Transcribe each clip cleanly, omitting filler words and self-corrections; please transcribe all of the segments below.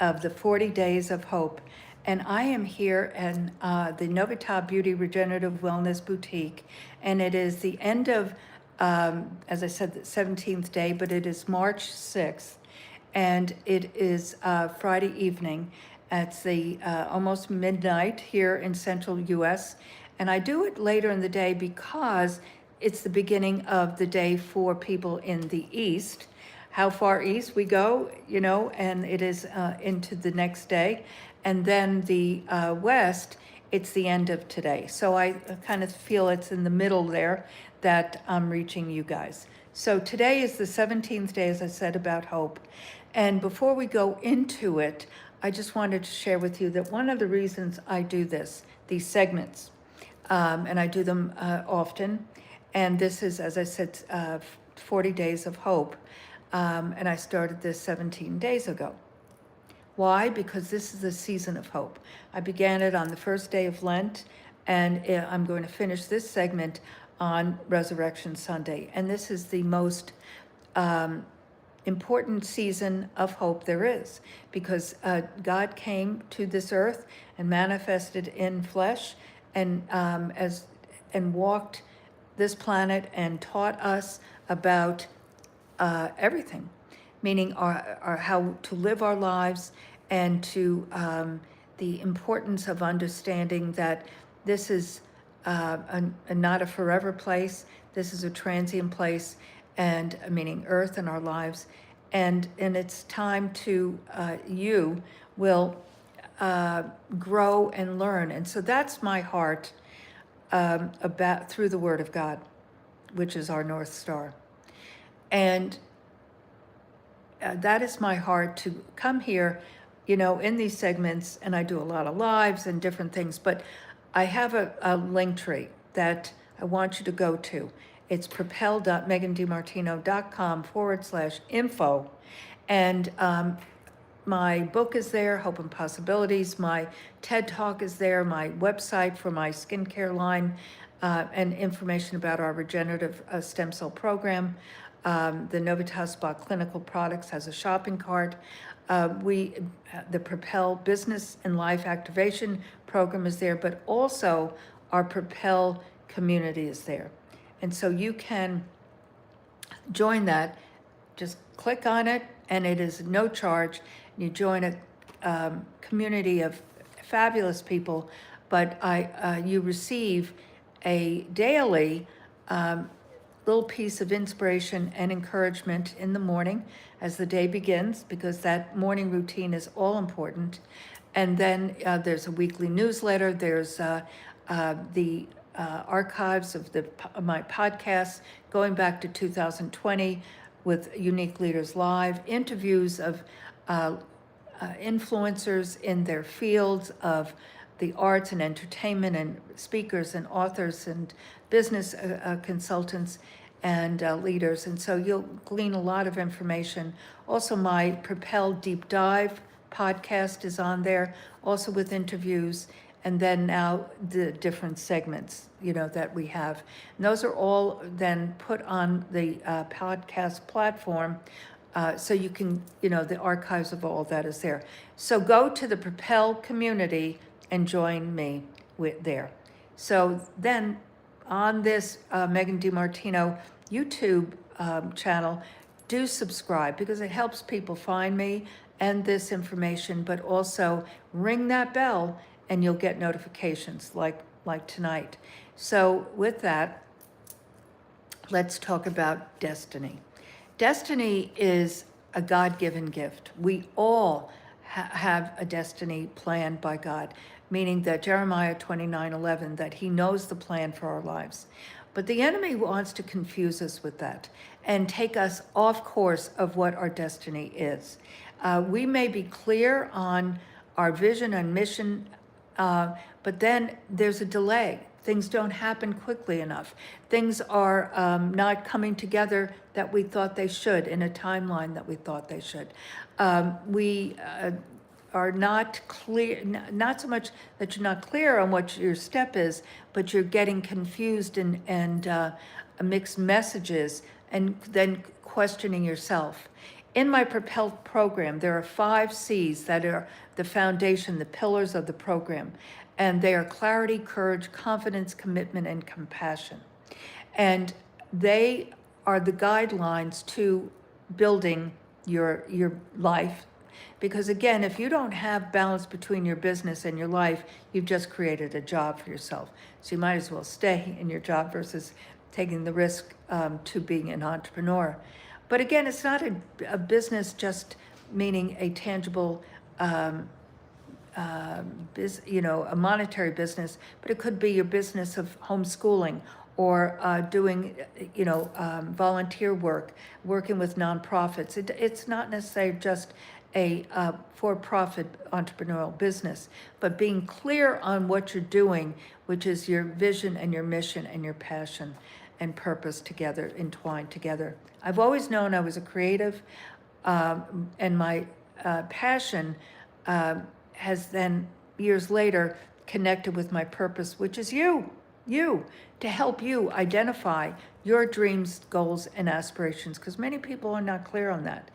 of the 40 Days of Hope. And I am here in the Novita Beauty Regenerative Wellness Boutique. And it is the end of, as I said, the 17th day, but it is March 6th. And it is Friday evening. It's the almost midnight here in central US. And I do it later in the day because it's the beginning of the day for people in the East. How far east we go, and it is into the next day. And then the West, it's the end of today. So I kind of feel it's in the middle there that I'm reaching you guys. So today is the 17th day, as I said, about hope. And before we go into it, I just wanted to share with you that one of the reasons I do these segments, and I do them often, and this is, as I said, 40 Days of Hope, and I started this 17 days ago. Why? Because this is a season of hope. I began it on the first day of Lent, and I'm going to finish this segment on Resurrection Sunday. And this is the most important season of hope there is, because God came to this earth and manifested in flesh, and walked this planet and taught us about everything, meaning our how to live our lives, and to the importance of understanding that this is not a forever place. This is a transient place, and meaning Earth and our lives, and it's time to you will grow and learn. And so that's my heart about through the Word of God, which is our North Star. And that is my heart, to come here, in these segments, and I do a lot of lives and different things, but I have a link tree that I want you to go to. It's propel.megandimartino.com/info. And my book is there, Hope and Possibilities. My TED Talk is there, my website for my skincare line, and information about our regenerative stem cell program. The Novitas Spa Clinical Products has a shopping cart. The Propel Business and Life Activation Program is there, but also our Propel community is there. And so you can join that. Just click on it, and it is no charge. You join a community of fabulous people, but you receive a daily little piece of inspiration and encouragement in the morning as the day begins, because that morning routine is all important. And then there's a weekly newsletter. There's the archives of my podcasts going back to 2020 with Unique Leaders Live, interviews of influencers in their fields of the arts and entertainment, and speakers and authors and business consultants and leaders. And so you'll glean a lot of information. Also, my Propel Deep Dive podcast is on there, also with interviews, and then now the different segments, that we have. And those are all then put on the podcast platform, so you can, the archives of all that is there. So go to the Propel community and join me there. So then on this Megan DiMartino YouTube channel, do subscribe, because it helps people find me and this information, but also ring that bell and you'll get notifications like tonight. So with that, let's talk about destiny. Destiny is a God-given gift. We all have a destiny planned by God, meaning that Jeremiah 29:11, that he knows the plan for our lives. But the enemy wants to confuse us with that and take us off course of what our destiny is. We may be clear on our vision and mission, but then there's a delay. Things don't happen quickly enough. Things are not coming together that we thought they should, in a timeline that we thought they should. We are not clear, not so much that you're not clear on what your step is, but you're getting confused and mixed messages, and then questioning yourself. In my Propel program, there are 5 C's that are the foundation, the pillars of the program. And they are clarity, courage, confidence, commitment, and compassion. And they are the guidelines to building your life. Because again, if you don't have balance between your business and your life, you've just created a job for yourself. So you might as well stay in your job versus taking the risk to being an entrepreneur. But again, it's not a business just meaning a tangible a monetary business, but it could be your business of homeschooling or doing, volunteer work, working with nonprofits. It's not necessarily just a for-profit entrepreneurial business, but being clear on what you're doing, which is your vision and your mission and your passion and purpose together, entwined together. I've always known I was a creative, and my passion has then, years later, connected with my purpose, which is you, to help you identify your dreams, goals, and aspirations, because many people are not clear on that.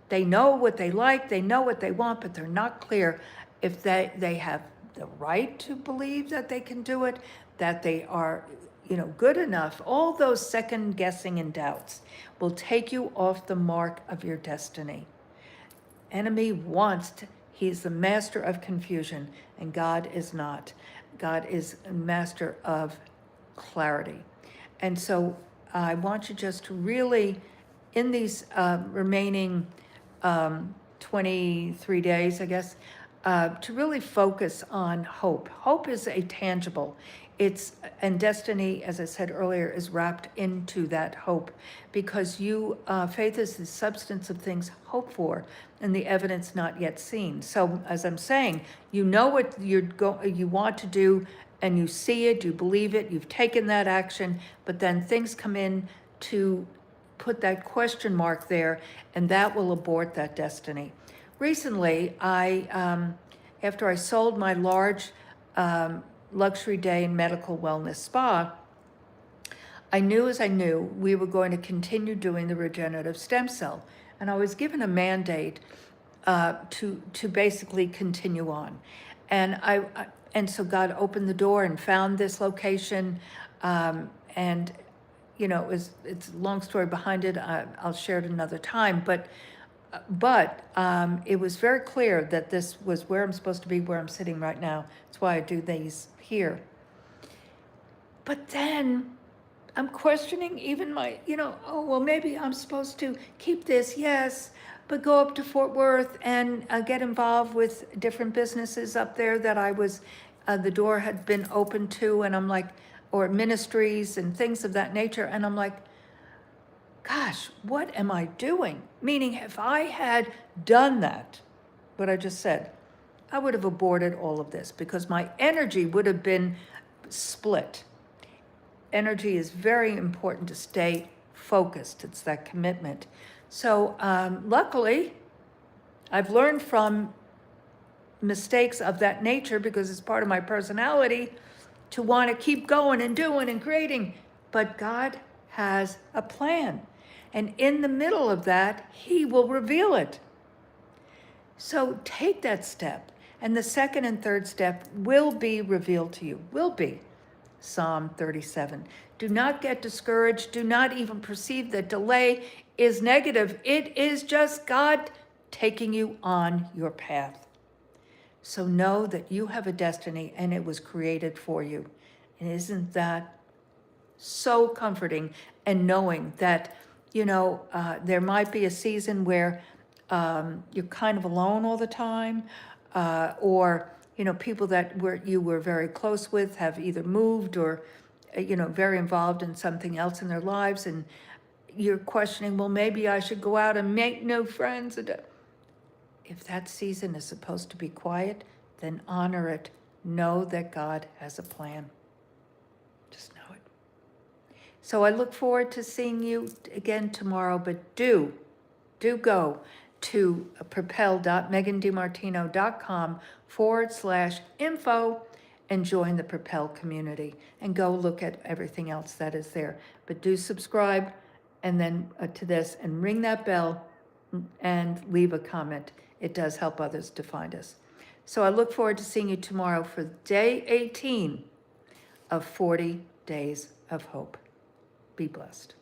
They know what they like, they know what they want, but they're not clear if they have the right to believe that they can do it, that they are, good enough. All those second guessing and doubts will take you off the mark of your destiny. Enemy he's the master of confusion, and God is not. God is a master of clarity. And so I want you just to really, in these remaining 23 days, I guess, to really focus on hope. Hope is a tangible. And destiny, as I said earlier, is wrapped into that hope, because faith is the substance of things hoped for and the evidence not yet seen. So as I'm saying, you know what you want to do, and you see it, you believe it, you've taken that action, but then things come in to put that question mark there, and that will abort that destiny. Recently, after I sold my large luxury day and medical wellness spa, I knew we were going to continue doing the regenerative stem cell. And I was given a mandate to basically continue on. And so God opened the door and found this location. And, it's a long story behind it. I'll share it another time. But it was very clear that this was where I'm supposed to be, where I'm sitting right now. That's why I do these here. But then I'm questioning even maybe I'm supposed to keep this, yes, but go up to Fort Worth and get involved with different businesses up there that the door had been open to, and I'm like, or ministries and things of that nature. And I'm like, gosh, what am I doing? Meaning, if I had done that, what I just said, I would have aborted all of this, because my energy would have been split. Energy is very important to stay focused. It's that commitment. So luckily, I've learned from mistakes of that nature, because it's part of my personality to want to keep going and doing and creating. But God has a plan. And in the middle of that, He will reveal it. So take that step. And the second and third step will be revealed to you. Will be. Psalm 37. Do not get discouraged. Do not even perceive that delay is negative. It is just God taking you on your path. So know that you have a destiny, and it was created for you. And isn't that so comforting? And knowing that, there might be a season where you're kind of alone all the time, or people that you were very close with have either moved or, very involved in something else in their lives, and you're questioning, well, maybe I should go out and make new friends. If that season is supposed to be quiet, then honor it. Know that God has a plan. Just know it. So I look forward to seeing you again tomorrow, but do go to propel.megandimartino.com/info and join the Propel community, and go look at everything else that is there. But do subscribe and then to this, and ring that bell and leave a comment. It does help others to find us. So I look forward to seeing you tomorrow for day 18 of 40 Days of Hope. Be blessed.